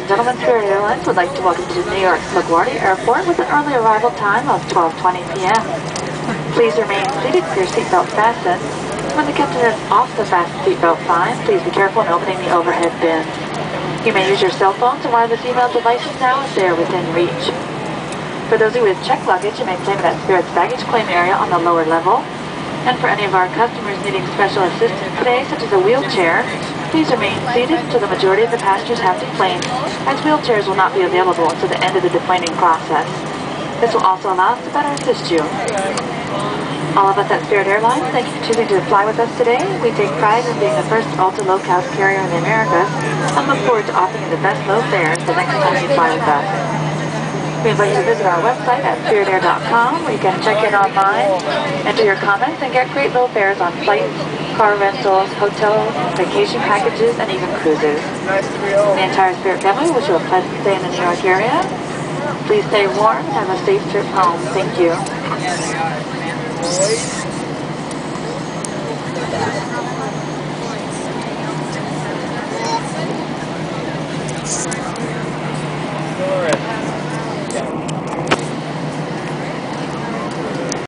and gentlemen, Spirit Airlines would like to welcome you to New York's LaGuardia Airport with an early arrival time of 12:20 p.m. Please remain seated with your seatbelt fastened. When the captain is off the fasten seatbelt sign, please be careful in opening the overhead bin. You may use your cell phones and wireless email devices now if they are within reach. For those of you with checked luggage, you may claim it at Spirit's baggage claim area on the lower level. And for any of our customers needing special assistance today, such as a wheelchair, please remain seated until the majority of the passengers have deplaned, as wheelchairs will not be available until the end of the deplaning process. This will also allow us to better assist you. All of us at Spirit Airlines, thank you for choosing to fly with us today. We take pride in being the first ultra-low-cost carrier in the Americas and look forward to offering you the best low fares the next time you fly with us. We invite you to visit our website at spiritair.com, where you can check in online, enter your comments, and get great low fares on flights, car rentals, hotels, vacation packages, and even cruises. The entire Spirit family wish you a pleasant stay in the New York area. Please stay warm and have a safe trip home. Thank you.